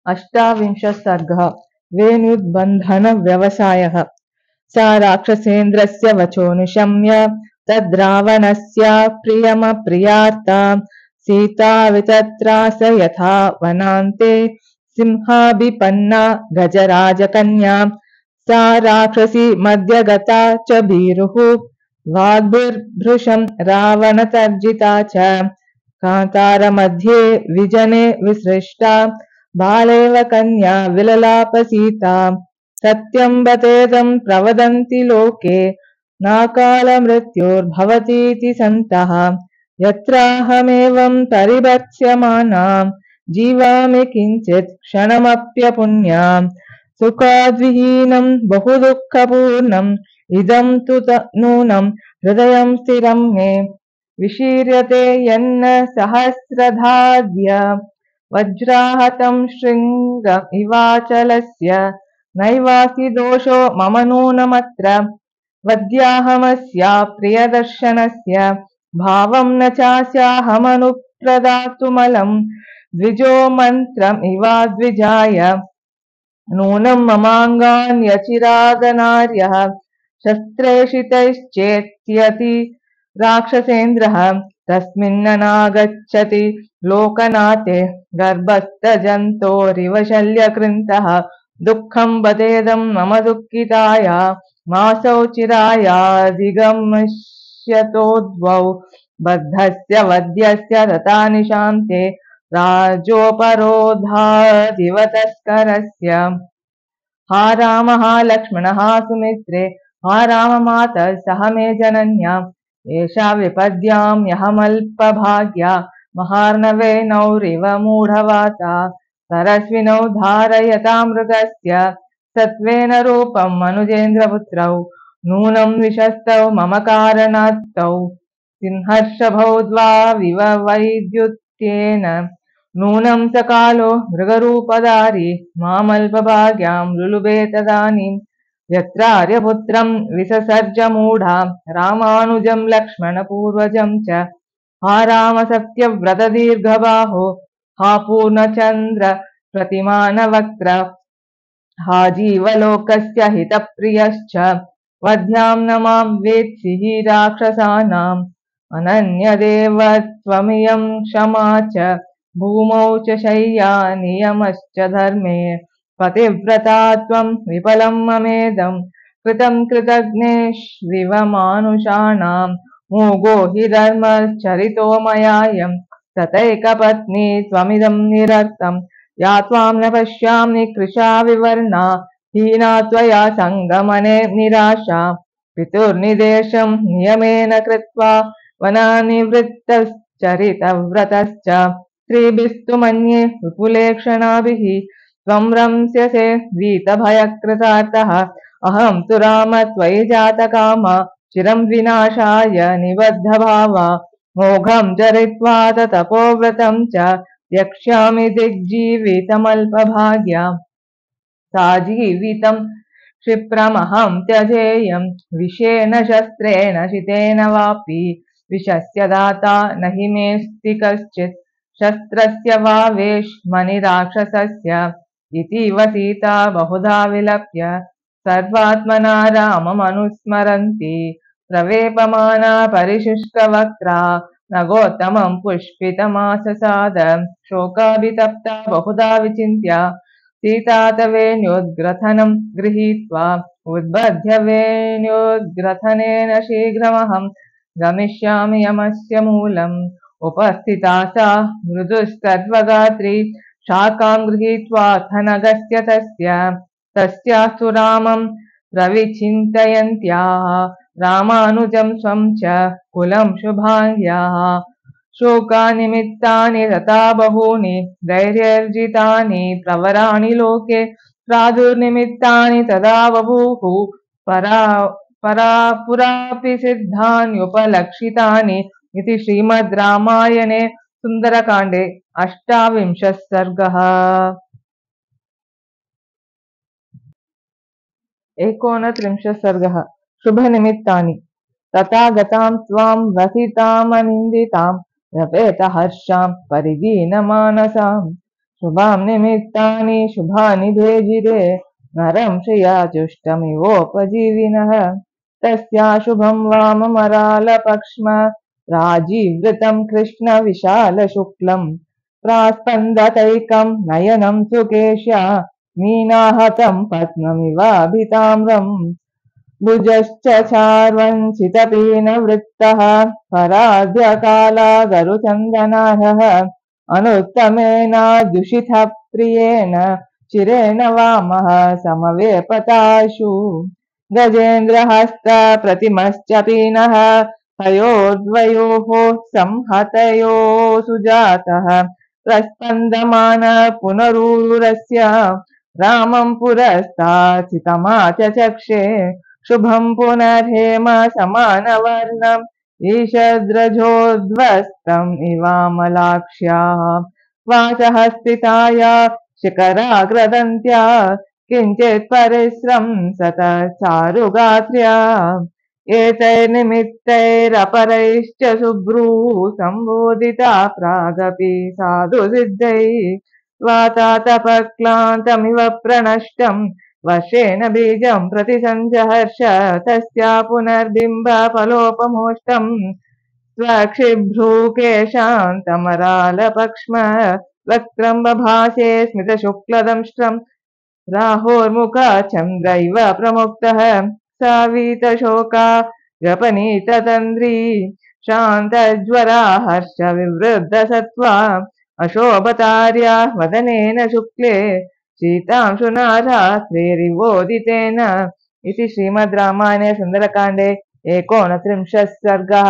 अष्टाविंशः सर्गः वेणुद्बन्धन व्यवसायः। सा राक्षसेन्द्रस्य वचो निशम्य तद्रावणस्य प्रियमप्रियार्ता सीता वितत्रास यथा वनान्ते सिंहाभिपन्ना गजराजकन्या। सा राक्षसी मध्यगता च भीरुः वाग्भिर्भृशं रावणतर्जिता च। कान्तारमध्ये विजने विसृष्टा बालेव कन्या विललापसीता। सत्यं बतेदं प्रवदन्ति लोके नाकालमृत्युर्भवतीति सन्तः। यत्राहमेवं परिभत्स्यमाना जीवामि किञ्चित् क्षणमप्यपुण्याम्। सुखाद्विहीनं बहुदुःखपूर्णम् इदं तु नूनं हृदयं स्थिरं मे। विशीर्यते यन्न सहस्रधाद्य वज्राहतं शृङ्ग इवाचलस्य। नैवास्ति दोषो मम नूनमत्र वद्याहमस्या प्रियदर्शनस्य। भावं न चास्याहमनुप्रदातुमलं द्विजो मन्त्रमिवाद्विजाय। नूनं ममाङ्गान्यचिरादनार्यः शस्त्रेषितैश्चेत्यति राक्षसेन्द्रः। तस्मिन्ननागच्छति लोकनाथे गर्भस्थजन्तोरिव शल्यकृन्तः। दुःखं बतेदं मम दुःखिताया मासौ चिरायाधिगमिष्यतो द्वौ। बद्धस्य वध्यस्य तथा निशान्ते राजोपरोधादिव तस्करस्य। हा राम हा लक्ष्मण हा सुमित्रे हा राममातः सह मे जनन्या। एषा विपद्याम्यहमल्पभाग्या महार्णवेनौरिव मूढवाता। सरस्विनौ धारयता मृगस्य सत्त्वेन रूपं मनुजेन्द्रपुत्रौ। नूनं विशस्तौ मम कारणात्तौ सिंहर्षभौ द्वाविव वैद्युत्येन। नूनं स कालो मृगरूपधारी मामल्पभाग्यां लुलुबे तदानीम्। यत्र आर्यपुत्रं विससर्ज मूढा रामानुजं लक्ष्मणपूर्वजं च। हा राम सत्यव्रत दीर्घबाहो हा पूर्णचन्द्र प्रतिमानवक्त्र। हा जीवलोकस्य हितप्रियश्च वध्यां न मां वेत्सि हि राक्षसानाम्। अनन्यदेव त्वमियं क्षमा च भूमौ च शय्या नियमश्च धर्मे। पतिव्रता त्वं विफलं ममेदं कृतं कृतघ्नेष्विव मानुषाणां। मूगो हि धर्मचरितो मयायं तथैकपत्नी त्वमिदं निरर्थं। या त्वां न पश्यामि कृशा विवर्णा हीना त्वया सङ्गमने निराशा। पितुर्निदेशं नियमेन कृत्वा वनानिवृत्तश्चरितव्रतश्च। स्त्रीभिस्तु मन्ये विपुलेक्षणाभिः त्वं रंस्यसे वीतभयकृतार्थः। अहं तु राम त्वयि जातकामा चिरं विनाशाय निबद्धभावा। मोघं चरित्वा तपोव्रतं च त्यक्ष्यामि दिग्जीवितमल्पभाग्या। साजीवितं क्षिप्रमहं त्यजेयं विषेण शस्त्रेण शितेन वापि। विषस्य दाता न हि मेऽस्ति कश्चित् शस्त्रस्य वा वेश्मनि राक्षसस्य। इतीव सीता बहुधा विलप्य सर्वात्मना राममनुस्मरन्ती। प्रवेपमाना परिशुष्कवक्त्रा नगोत्तमं पुष्पितमाससाद। शोकाभितप्ता बहुधा विचिन्त्य सीता तवेण्योद्ग्रथनं गृहीत्वा। उद्बध्य वेण्योद्ग्रथनेन शीघ्रमहं गमिष्यामि यमस्य मूलम्। उपस्थिता सा मृदुस्कर्वगात्री शाखां गृहीत्वाथ नगस्य तस्यास्तु रामं प्रविचिन्तयन्त्याः रामानुजं स्वं च कुलं शुभाङ्ग्याः। शोकानिमित्तानि तथा बहूनि धैर्यर्जितानि प्रवराणि लोके। प्रादुर्निमित्तानि तदा बभूः पुरापि सिद्धान्युपलक्षितानि। इति श्रीमद् रामायणे सुन्दरकाण्डे अष्टाविंशः सर्गः। एकोनत्रिंशः सर्गः। शुभनिमित्तानि। तथा गतां त्वां वसितामनिन्दितां व्यपेतहर्षां परिदीनमानसां। शुभां निमित्तानि शुभानि भेजिरे नरं श्रियाजुष्टमिवोपजीविनः तस्याशुभं वाममरालपक्ष्म राजीवृतं कृष्णविशालशुक्लं प्रास्पन्दतैकं नयनं सुकेश्या मीनाहतं पद्ममिवाभिताम्रम् भुजश्च चार्वञ्चितपीनवृत्तः पराद्यकालागरुचन्दनार्हः अनुत्तमेनादुषितः प्रियेण चिरेण वामः समवेपताशु गजेन्द्रहस्त प्रतिमश्च पीनः हयोर्द्वयोः संहतयोः सुजातः प्रस्पन्दमान पुनरूरस्य रामं पुरस्ताचितमाचचक्षे शुभं पुनर्हेम समानवर्णम् ईषद्रजोद्वस्तम् इवामलाक्ष्याः वाचहस्तिताया शिखराग्रदन्त्या किञ्चित् परिस्रंसत चारुगात्र्या एतैर्निमित्तैरपरैश्च शुभ्रूः सम्बोधिता प्रागपि साधुसिद्धैः वातातपक्लान्तमिव प्रणष्टम् वर्षेण बीजं प्रतिसञ्जहर्ष तस्या पुनर्बिम्बफलोपमोष्टम् स्वक्षिभ्रूकेशान्तमरालपक्ष्म वक्त्रं बभाषे स्मितशुक्लदंष्ट्रम् राहोर्मुखचन्द्रैव प्रमुक्तः सावीतशोका व्यपनीततन्द्री शान्तज्वरा हर्षविवृद्धसत्त्वा अशोभतार्या वदनेन शुक्ले शीतांशुनारात्रिरिवोदितेन इति श्रीमद् रामायणे सुन्दरकाण्डे 29 सर्गः।